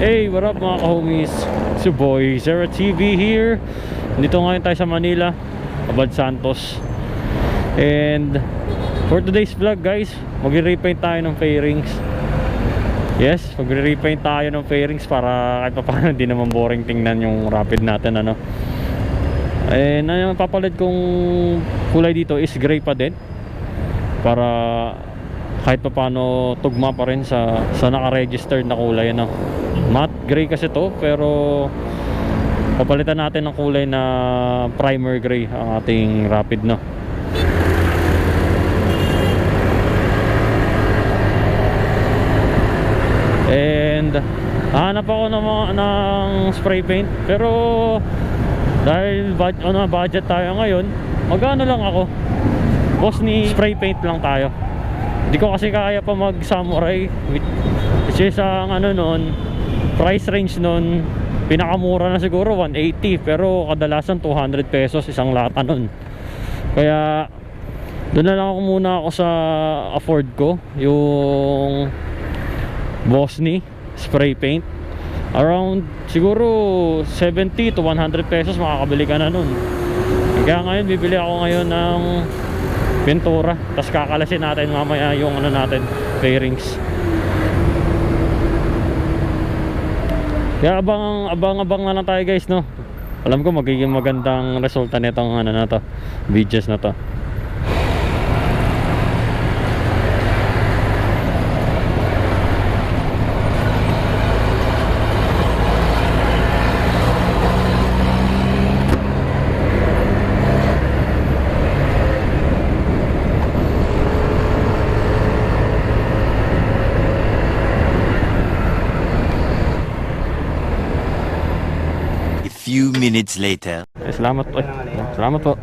Hey, what up mga ka-homies? It's your boy, Zera TV here. Dito ngayon tayo sa Manila, Abad Santos. And for today's vlog guys, magre-repaint tayo ng fairings. Yes, magre-repaint tayo ng fairings para kahit pa paano hindi naman boring tingnan yung rapid natin, ano. And ang papalit kong kulay dito is gray pa din, para kahit pa paano tugma pa rin sa naka-registered na kulay, ano. Matte gray kasi to, pero papalitan natin ng kulay na primer gray ang ating rapid, no. And hanap ako ng spray paint, pero dahil budget tayo ngayon, magano lang ako, boss, ni spray paint lang tayo. Hindi ko kasi kaya pa mag samurai, which is ang ano nun, price range nun, pinakamura na siguro 180, pero kadalasan 200 pesos isang lata nun. Kaya doon na lang ako muna ako sa afford ko, yung Bosni spray paint. Around siguro 70 to 100 pesos makakabili ka na nun. Kaya ngayon bibili ako ngayon ng pintura, tapos kakalasin natin mamaya yung ano natin, fairings. Kaya abang na lang tayo guys, no. Alam ko magiging magandang resulta nitong ano na to, videos na to. Few minutes later. Salamat po. Salamat po.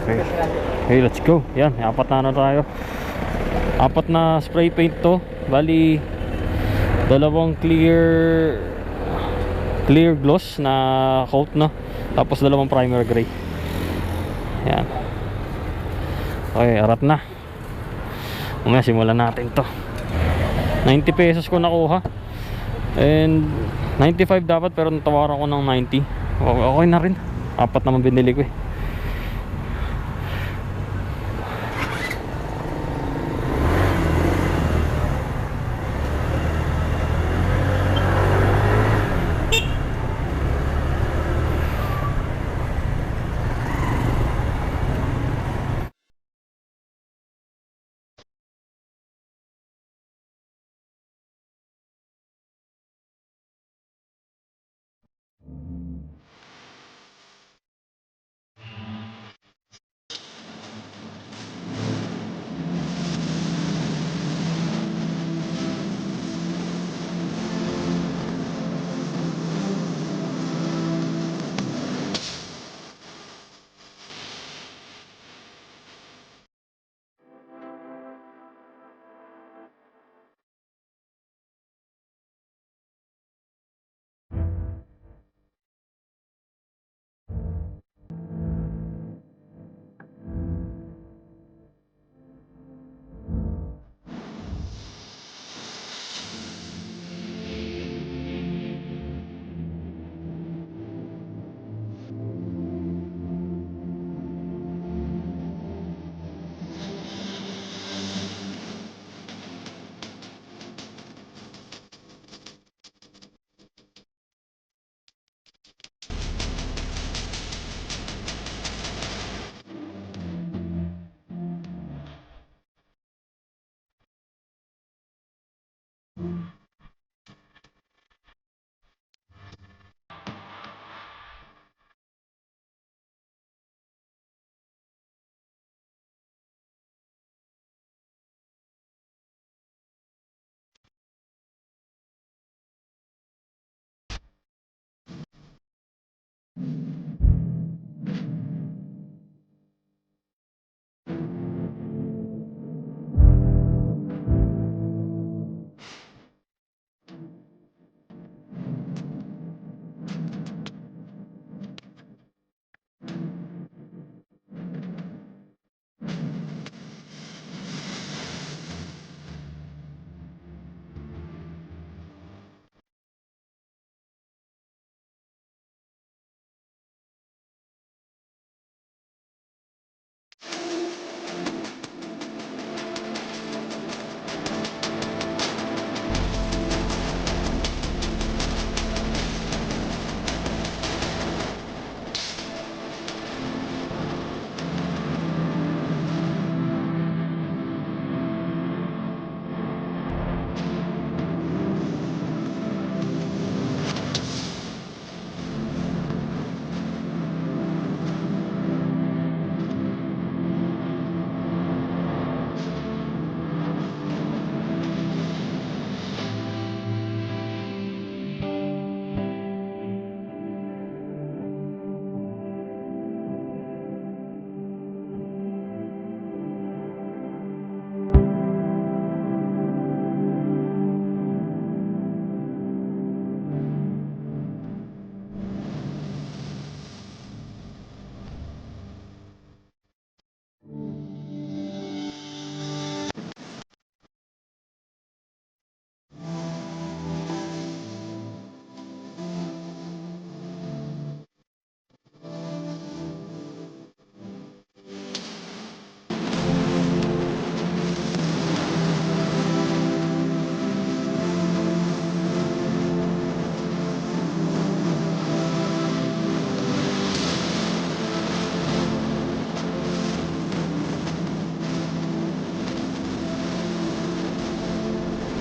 Okay. Hey, let's go. Yan, apat na tayo. Apat na spray paint to. Bali, dalawang clear gloss na coat, no. Tapos dalawang primer gray. Yan. Okay, arat na. Umaya, simulan natin to. 90 pesos ko nakuha. And 95 dapat, pero natawaran ko ng 90. Okay na rin. Apat naman binili ko eh.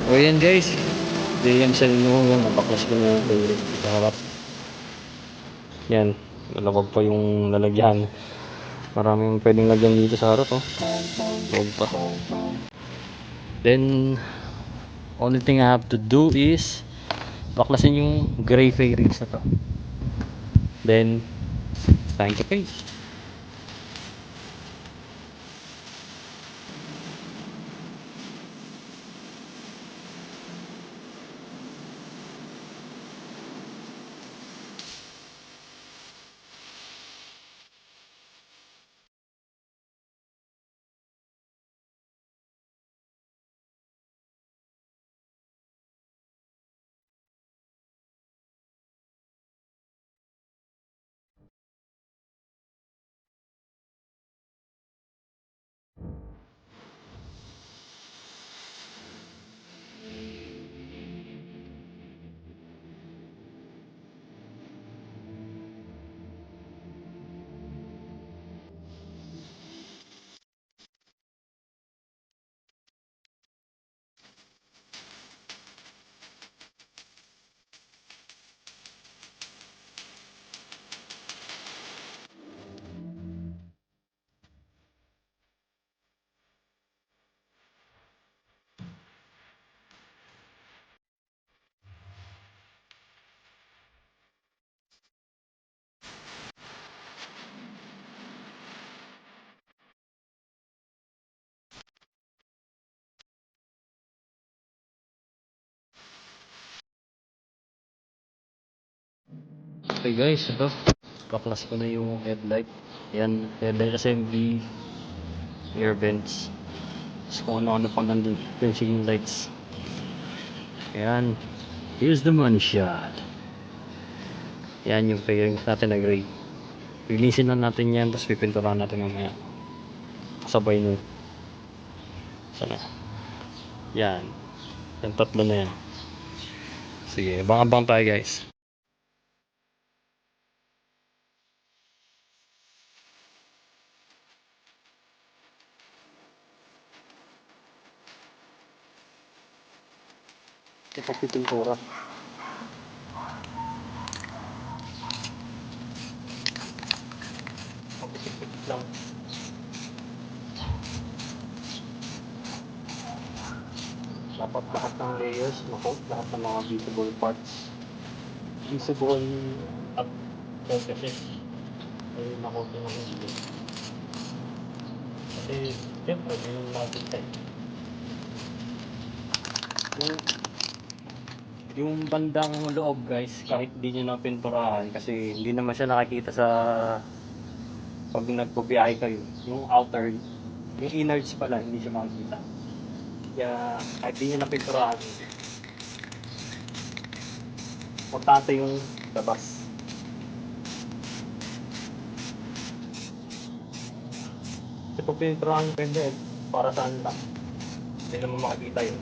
O yan guys, di yan sa inyo yung napaklas ko na sa harap. Yan, nalabag pa yung lalagyan. Maraming pwedeng lagyan dito sa harap oh. Loob pa. Then, only thing I have to do is baklasin yung gray fairings na to. Then, thank you guys. Okay guys, ito. Baklas ko na yung headlight. Yan, headlight assembly, air vents. Tapos kung ano-ano pang nandun, fencing lights. Ayan. Here's the money shot. Yan yung fairings natin na gray. Releasin lang natin yan, tapos pipinturahan natin mamaya. Sabay nun. Sana. Yan. Yung tatlo na yan. Sige, abang-abang tayo guys. Ito pipintura. Pipipit lang. Dapat lahat ng layers, lahat ng mga visible parts. Visible at surfaces ay nakuha ng hindi. Kasi, siyempre, yung natin tayo. Yung bandang loob guys, kahit di nyo na pinturahan kasi hindi naman siya nakikita sa pag nagpubiyahe kayo. Yung outer, yung innards pala, hindi siya makikita. Kaya kahit di nyo na pinturahan, importante yung labas. Kasi pag pinturahan nyo pwede, para saan lang. Hindi naman makikita yun.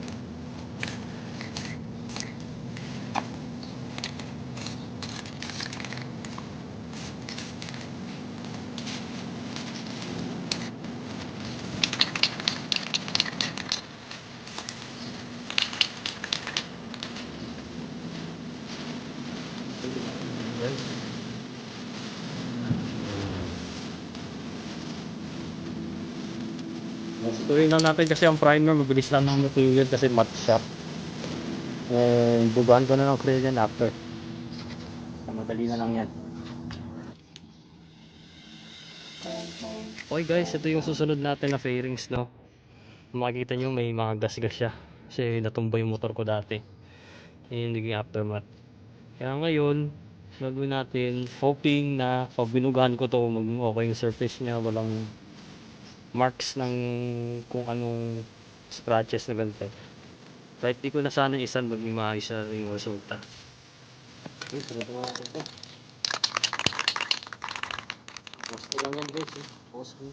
Gustuin lang natin kasi ang primer, mabilis lang ng material kasi matte siya. Bugaan ko na ng clear yan after. Madali na lang yan. Okay guys, ito yung susunod natin na fairings no. Makikita nyo may mga gas-gas siya. Kasi natumba yung motor ko dati. Yung naging aftermath. Kaya ngayon, gagawin natin, hoping na pag binugahan ko to, maging okay yung surface niya, walang marks ng kung anong scratches na ganito. Kahit di ko na sana isan, maging maayos na yung resulta. Okay, sarado natin ito. Post ko lang yan guys eh. Post ko.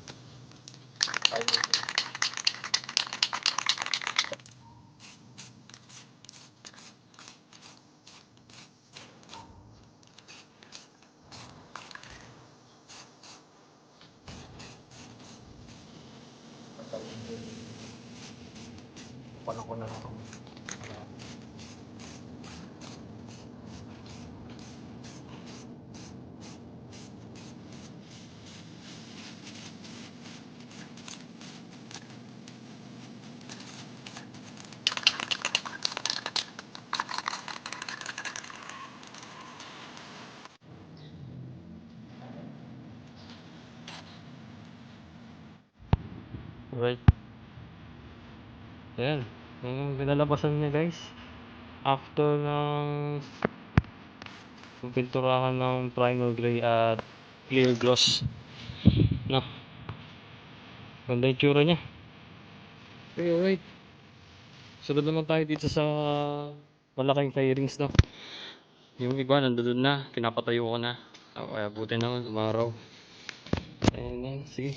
Paano ko na ito? Right. Ayan. Yung pinalabasan niya guys. After ng pinturahan ng primer gray at clear gloss. No. Ganda yung tsura niya. Okay, alright. Sunod naman tayo dito sa malaking fairings, no. Yung iba nandun na, pinapatayo ko na. Kaya buti na umaraw. Ayun, sige.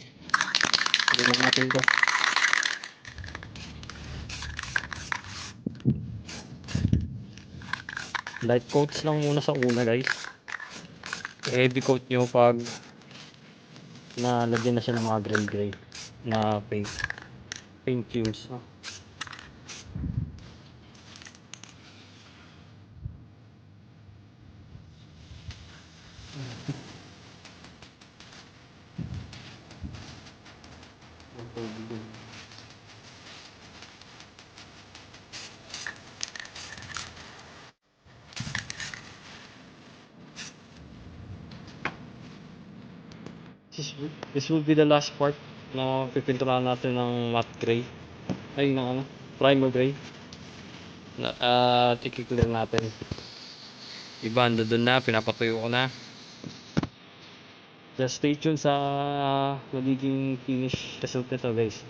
Sige natin to. Light coats lang muna sa una guys. Heavy coat nyo pag nalagyan na siya ng mga gray na paint fumes, no? This will be the last part na pipinturahan natin ng matte gray. Ay, ng ano, primer gray. Na, i-clear natin. Iba, doon na, pinapatuyo ko na. Just stay tuned sa magiging finish result nito guys.